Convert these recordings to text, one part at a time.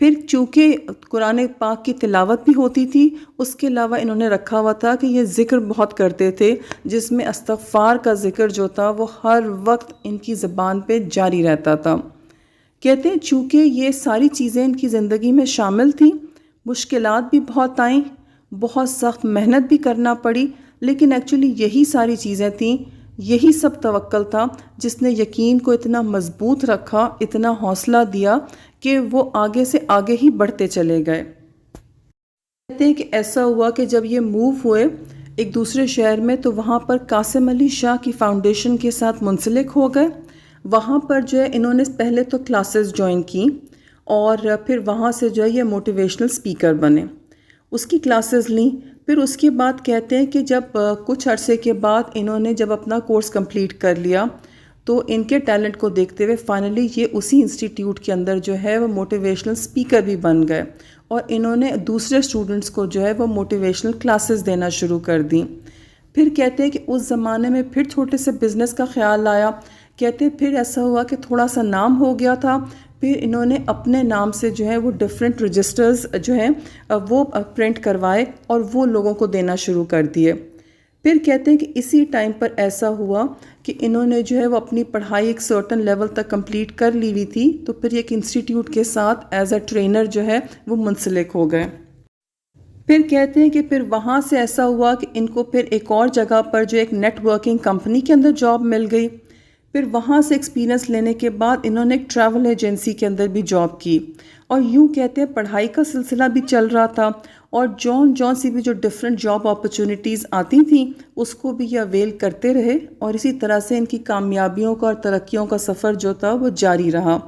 پھر چونکہ قرآن پاک کی تلاوت بھی ہوتی تھی، اس کے علاوہ انہوں نے رکھا ہوا تھا کہ یہ ذکر بہت کرتے تھے، جس میں استغفار کا ذکر جو تھا وہ ہر وقت ان کی زبان پہ جاری رہتا تھا۔ کہتے ہیں چونکہ یہ ساری چیزیں ان کی زندگی میں شامل تھیں، مشکلات بھی بہت آئیں، بہت سخت محنت بھی کرنا پڑی، لیکن ایکچولی یہی ساری چیزیں تھیں، یہی سب توکل تھا جس نے یقین کو اتنا مضبوط رکھا، اتنا حوصلہ دیا کہ وہ آگے سے آگے ہی بڑھتے چلے گئے۔ کہتے ہیں کہ ایسا ہوا کہ جب یہ موو ہوئے ایک دوسرے شہر میں، تو وہاں پر قاسم علی شاہ کی فاؤنڈیشن کے ساتھ منسلک ہو گئے۔ وہاں پر جو ہے انہوں نے پہلے تو کلاسز جوائن کی، اور پھر وہاں سے جو ہے یہ موٹیویشنل سپیکر بنے، اس کی کلاسز لیں۔ پھر اس کے بعد کہتے ہیں کہ جب کچھ عرصے کے بعد انہوں نے جب اپنا کورس کمپلیٹ کر لیا، تو ان کے ٹیلنٹ کو دیکھتے ہوئے فائنلی یہ اسی انسٹیٹیوٹ کے اندر جو ہے وہ موٹیویشنل سپیکر بھی بن گئے، اور انہوں نے دوسرے اسٹوڈنٹس کو جو ہے وہ موٹیویشنل کلاسز دینا شروع کر دیں۔ پھر کہتے ہیں کہ اس زمانے میں پھر چھوٹے سے بزنس کا خیال آیا۔ کہتے ہیں پھر ایسا ہوا کہ تھوڑا سا نام ہو گیا تھا، پھر انہوں نے اپنے نام سے جو ہے وہ ڈیفرنٹ رجسٹرز جو ہیں وہ پرنٹ کروائے اور وہ لوگوں کو دینا شروع کر دیے۔ پھر کہتے ہیں کہ اسی ٹائم پر ایسا ہوا کہ انہوں نے جو ہے وہ اپنی پڑھائی ایک سرٹن لیول تک کمپلیٹ کر لی ہوئی تھی، تو پھر ایک انسٹیٹیوٹ کے ساتھ ایز اے ٹرینر جو ہے وہ منسلک ہو گئے۔ پھر کہتے ہیں کہ پھر وہاں سے ایسا ہوا کہ ان کو پھر ایک اور جگہ پر جو ایک نیٹ ورکنگ کمپنی کے اندر جاب مل گئی۔ پھر وہاں سے ایکسپیرینس لینے کے بعد انہوں نے ایک ٹریول ایجنسی کے اندر بھی جاب کی، اور یوں کہتے ہیں پڑھائی کا سلسلہ بھی چل رہا تھا، اور جون سی بھی جو ڈفرینٹ جاب اپرچونیٹیز آتی تھیں اس کو بھی یہ اویل کرتے رہے، اور اسی طرح سے ان کی کامیابیوں کا اور ترقیوں کا سفر جو تھا وہ جاری رہا۔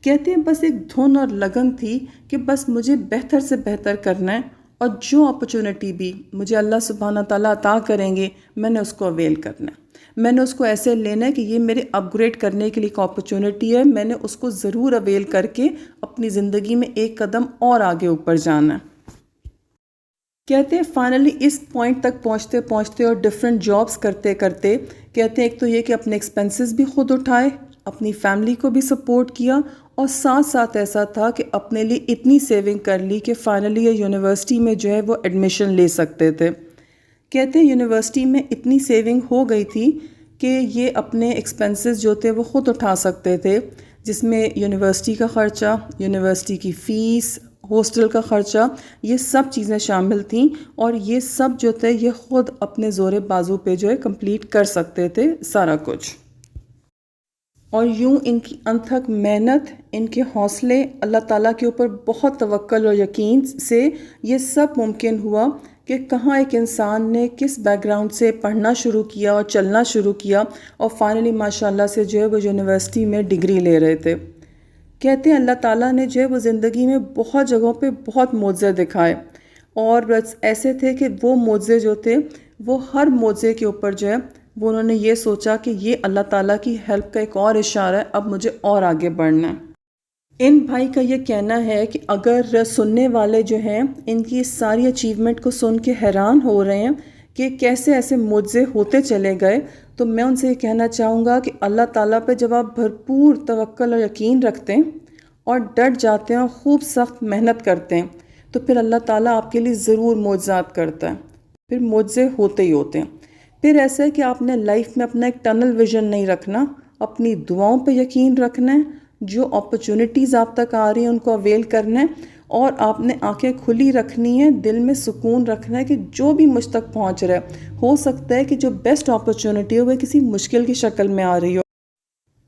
کہتے ہیں بس ایک دھن اور لگن تھی کہ بس مجھے بہتر سے بہتر کرنا ہے، اور جو اپرچونٹی بھی مجھے اللہ سبحانہ تعالیٰ عطا کریں گے میں نے اس کو اویل کرنا ہے، میں نے اس کو ایسے لینا ہے کہ یہ میرے اپ گریڈ کرنے کے لیے ایک اپرچونٹی ہے، میں نے اس کو ضرور اویل کر کے اپنی زندگی میں ایک قدم اور آگے اوپر جانا ہے۔ کہتے ہیں فائنلی اس پوائنٹ تک پہنچتے پہنچتے اور ڈفرینٹ جابز کرتے کرتے، کہتے ہیں ایک تو یہ کہ اپنے ایکسپینسز بھی خود اٹھائے، اپنی فیملی کو بھی سپورٹ کیا، اور ساتھ ساتھ ایسا تھا کہ اپنے لیے اتنی سیونگ کر لی کہ فائنلی یہ یونیورسٹی میں جو ہے وہ ایڈمیشن لے سکتے تھے۔ کہتے ہیں یونیورسٹی میں اتنی سیونگ ہو گئی تھی کہ یہ اپنے ایکسپینسز جو تھے وہ خود اٹھا سکتے تھے، جس میں یونیورسٹی کا خرچہ، یونیورسٹی کی فیس، ہاسٹل کا خرچہ، یہ سب چیزیں شامل تھیں، اور یہ سب جو تھے یہ خود اپنے زور بازو پہ جو ہے کمپلیٹ کر سکتے تھے سارا کچھ۔ اور یوں ان کی انتھک محنت، ان کے حوصلے، اللہ تعالیٰ کے اوپر بہت توکل اور یقین سے یہ سب ممکن ہوا کہ کہاں ایک انسان نے کس بیک گراؤنڈ سے پڑھنا شروع کیا اور چلنا شروع کیا، اور فائنلی ماشاءاللہ سے جو ہے وہ یونیورسٹی میں ڈگری لے رہے تھے۔ کہتے ہیں اللہ تعالیٰ نے جو ہے وہ زندگی میں بہت جگہوں پہ بہت معجزے دکھائے، اور ایسے تھے کہ وہ معجزے جو تھے وہ ہر معجزے کے اوپر جو ہے وہ انہوں نے یہ سوچا کہ یہ اللہ تعالیٰ کی ہیلپ کا ایک اور اشارہ ہے، اب مجھے اور آگے بڑھنا ہے۔ ان بھائی کا یہ کہنا ہے کہ اگر سننے والے جو ہیں ان کی ساری اچیومنٹ کو سن کے حیران ہو رہے ہیں کہ کیسے ایسے معجزے ہوتے چلے گئے، تو میں ان سے یہ کہنا چاہوں گا کہ اللہ تعالیٰ پہ جب آپ بھرپور توکل اور یقین رکھتے ہیں اور ڈٹ جاتے ہیں اور خوب سخت محنت کرتے ہیں، تو پھر اللہ تعالیٰ آپ کے لیے ضرور معجزات کرتا ہے، پھر معجزے ہوتے ہی ہوتے ہیں۔ پھر ایسا ہے کہ آپ نے لائف میں اپنا ایک ٹنل ویژن نہیں رکھنا، اپنی دعاؤں پہ یقین رکھنا ہے، جو اپرچونٹیز آپ تک آ رہی ہیں ان کو اویل کرنا ہے، اور آپ نے آنکھیں کھلی رکھنی ہے، دل میں سکون رکھنا ہے کہ جو بھی مجھ تک پہنچ رہا ہے، ہو سکتا ہے کہ جو بیسٹ اپرچونٹی ہو وہ کسی مشکل کی شکل میں آ رہی ہو،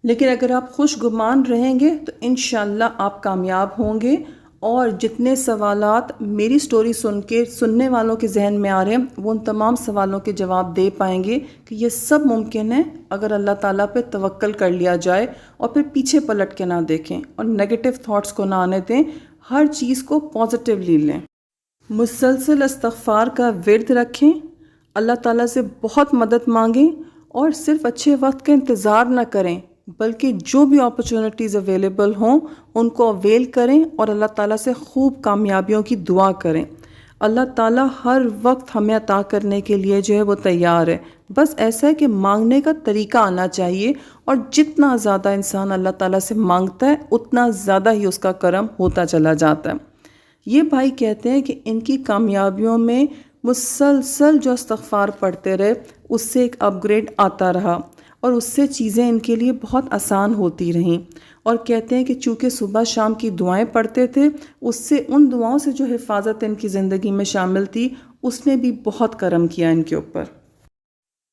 لیکن اگر آپ خوش گمان رہیں گے تو انشاءاللہ آپ کامیاب ہوں گے۔ اور جتنے سوالات میری سٹوری سن کے سننے والوں کے ذہن میں آ رہے ہیں وہ ان تمام سوالوں کے جواب دے پائیں گے کہ یہ سب ممکن ہے اگر اللہ تعالیٰ پہ توکل کر لیا جائے، اور پھر پیچھے پلٹ کے نہ دیکھیں اور نیگیٹو تھاٹس کو نہ آنے دیں، ہر چیز کو پازیٹیولی لیں، مسلسل استغفار کا ورد رکھیں، اللہ تعالیٰ سے بہت مدد مانگیں، اور صرف اچھے وقت کا انتظار نہ کریں بلکہ جو بھی اپرچونٹیز اویلیبل ہوں ان کو اویل کریں، اور اللہ تعالیٰ سے خوب کامیابیوں کی دعا کریں۔ اللہ تعالیٰ ہر وقت ہمیں عطا کرنے کے لیے جو ہے وہ تیار ہے، بس ایسا ہے کہ مانگنے کا طریقہ آنا چاہیے، اور جتنا زیادہ انسان اللہ تعالیٰ سے مانگتا ہے اتنا زیادہ ہی اس کا کرم ہوتا چلا جاتا ہے۔ یہ بھائی کہتے ہیں کہ ان کی کامیابیوں میں مسلسل جو استغفار پڑھتے رہے اس سے ایک اپ گریڈ آتا رہا، اور اس سے چیزیں ان کے لیے بہت آسان ہوتی رہیں، اور کہتے ہیں کہ چونکہ صبح شام کی دعائیں پڑھتے تھے، اس سے ان دعاؤں سے جو حفاظت ان کی زندگی میں شامل تھی اس نے بھی بہت کرم کیا ان کے اوپر۔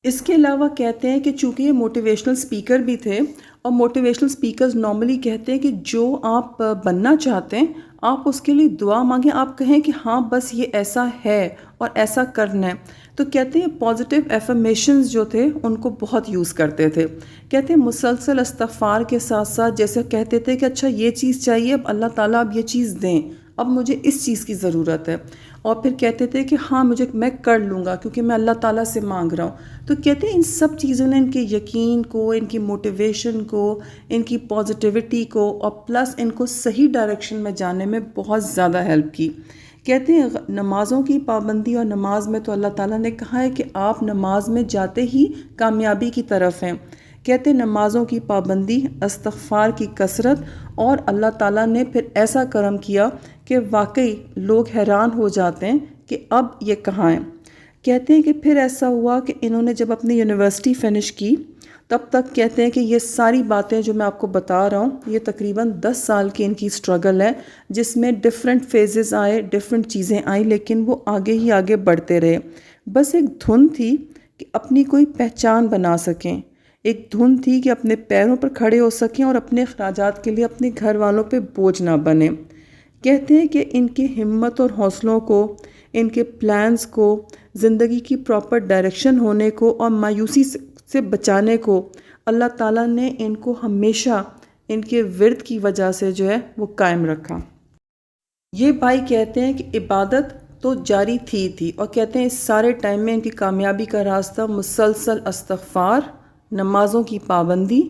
اس کے علاوہ کہتے ہیں کہ چونکہ یہ موٹیویشنل سپیکر بھی تھے، اور موٹیویشنل سپیکرز نارملی کہتے ہیں کہ جو آپ بننا چاہتے ہیں آپ اس کے لیے دعا مانگیں، آپ کہیں کہ ہاں بس یہ ایسا ہے اور ایسا کرنا ہے۔ تو کہتے ہیں پازیٹیو ایفرمیشنز جو تھے ان کو بہت یوز کرتے تھے، کہتے ہیں مسلسل استغفار کے ساتھ ساتھ جیسے کہتے تھے کہ اچھا یہ چیز چاہیے، اب اللہ تعالیٰ اب یہ چیز دیں، اب مجھے اس چیز کی ضرورت ہے، اور پھر کہتے تھے کہ ہاں میں کر لوں گا کیونکہ میں اللہ تعالیٰ سے مانگ رہا ہوں۔ تو کہتے ہیں ان سب چیزوں نے ان کے یقین کو، ان کی موٹیویشن کو، ان کی پازیٹیوٹی کو، اور پلس ان کو صحیح ڈائریکشن میں جانے میں بہت زیادہ ہیلپ کی۔ کہتے ہیں نمازوں کی پابندی، اور نماز میں تو اللہ تعالیٰ نے کہا ہے کہ آپ نماز میں جاتے ہی کامیابی کی طرف ہیں۔ کہتے ہیں نمازوں کی پابندی، استغفار کی کثرت، اور اللہ تعالیٰ نے پھر ایسا کرم کیا کہ واقعی لوگ حیران ہو جاتے ہیں کہ اب یہ کہاں ہیں۔ کہتے ہیں کہ پھر ایسا ہوا کہ انہوں نے جب اپنی یونیورسٹی فنش کی تب تک کہتے ہیں کہ یہ ساری باتیں جو میں آپ کو بتا رہا ہوں یہ تقریباً 10 سال کی ان کی سٹرگل ہے، جس میں ڈیفرنٹ فیزز آئے، ڈیفرنٹ چیزیں آئیں، لیکن وہ آگے ہی آگے بڑھتے رہے۔ بس ایک دھن تھی کہ اپنی کوئی پہچان بنا سکیں، ایک دھن تھی کہ اپنے پیروں پر کھڑے ہو سکیں اور اپنے اخراجات کے لیے اپنے گھر والوں پہ بوجھ نہ بنے۔ کہتے ہیں کہ ان کی ہمت اور حوصلوں کو، ان کے پلانز کو، زندگی کی پراپر ڈائریکشن ہونے کو اور مایوسی سے بچانے کو اللہ تعالیٰ نے ان کو ہمیشہ ان کے ورد کی وجہ سے جو ہے وہ قائم رکھا۔ یہ بھائی کہتے ہیں کہ عبادت تو جاری تھی، اور کہتے ہیں اس سارے ٹائم میں ان کی کامیابی کا راستہ مسلسل استغفار، نمازوں کی پابندی،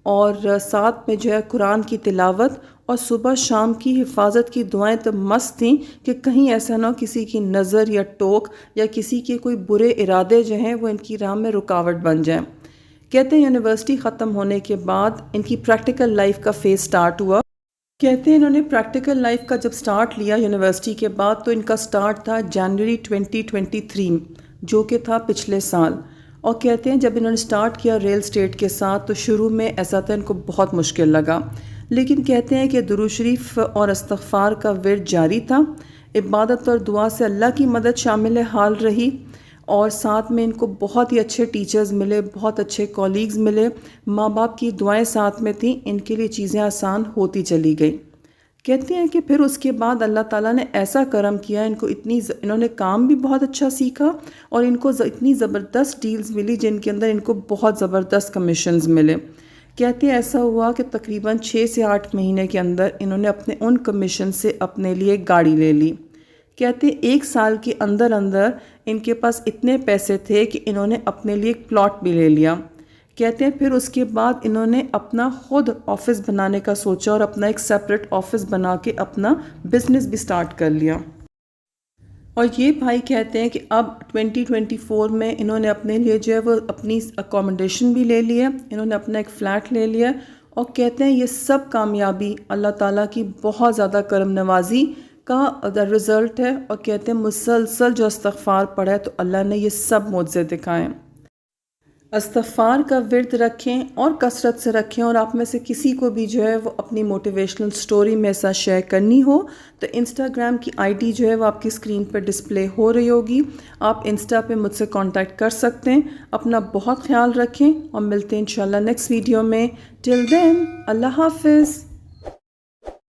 اور ساتھ میں جو ہے قرآن کی تلاوت، اور صبح شام کی حفاظت کی دعائیں تو مست تھیں کہ کہیں ایسا نہ ہو کسی کی نظر یا ٹوک یا کسی کے کوئی برے ارادے جو ہیں وہ ان کی راہ میں رکاوٹ بن جائیں۔ کہتے ہیں یونیورسٹی ختم ہونے کے بعد ان کی پریکٹیکل لائف کا فیز سٹارٹ ہوا۔ کہتے ہیں انہوں نے پریکٹیکل لائف کا جب سٹارٹ لیا یونیورسٹی کے بعد، تو ان کا سٹارٹ تھا جنوری 2023 جو کہ تھا پچھلے سال، اور کہتے ہیں جب انہوں نے سٹارٹ کیا ریل اسٹیٹ کے ساتھ تو شروع میں ایسا تھا ان کو بہت مشکل لگا، لیکن کہتے ہیں کہ درود شریف اور استغفار کا ورد جاری تھا، عبادت اور دعا سے اللہ کی مدد شامل حال رہی، اور ساتھ میں ان کو بہت ہی اچھے ٹیچرز ملے، بہت اچھے کولیگز ملے، ماں باپ کی دعائیں ساتھ میں تھیں، ان کے لیے چیزیں آسان ہوتی چلی گئی۔ کہتے ہیں کہ پھر اس کے بعد اللہ تعالیٰ نے ایسا کرم کیا، انہوں نے کام بھی بہت اچھا سیکھا، اور ان کو اتنی زبردست ڈیلز ملی جن کے اندر ان کو بہت زبردست کمیشنز ملے۔ کہتے ہیں ایسا ہوا کہ تقریباً 6 سے 8 مہینے کے اندر انہوں نے اپنے ان کمیشن سے اپنے لیے گاڑی لے لی۔ کہتے ہیں 1 سال کے اندر ان کے پاس اتنے پیسے تھے کہ انہوں نے اپنے لیے ایک پلاٹ بھی لے لیا۔ کہتے ہیں پھر اس کے بعد انہوں نے اپنا خود آفس بنانے کا سوچا، اور اپنا ایک سیپریٹ آفس بنا کے اپنا بزنس بھی سٹارٹ کر لیا۔ اور یہ بھائی کہتے ہیں کہ اب 2024 میں انہوں نے اپنے لیے جو ہے وہ اپنی اکوموڈیشن بھی لے لی ہے، انہوں نے اپنا ایک فلیٹ لے لیا، اور کہتے ہیں یہ سب کامیابی اللہ تعالیٰ کی بہت زیادہ کرم نوازی کا رزلٹ ہے، اور کہتے ہیں مسلسل جو استغفار پڑھا ہے تو اللہ نے یہ سب معجزے دکھائیں۔ استغفار کا ورد رکھیں اور کثرت سے رکھیں، اور آپ میں سے کسی کو بھی جو ہے وہ اپنی موٹیویشنل سٹوری میں ساتھ شیئر کرنی ہو تو انسٹاگرام کی ID جو ہے وہ آپ کی اسکرین پر ڈسپلے ہو رہی ہوگی، آپ انسٹا پہ مجھ سے کانٹیکٹ کر سکتے ہیں۔ اپنا بہت خیال رکھیں، اور ملتے ہیں انشاءاللہ نیکسٹ ویڈیو میں۔ ٹل دین اللہ حافظ۔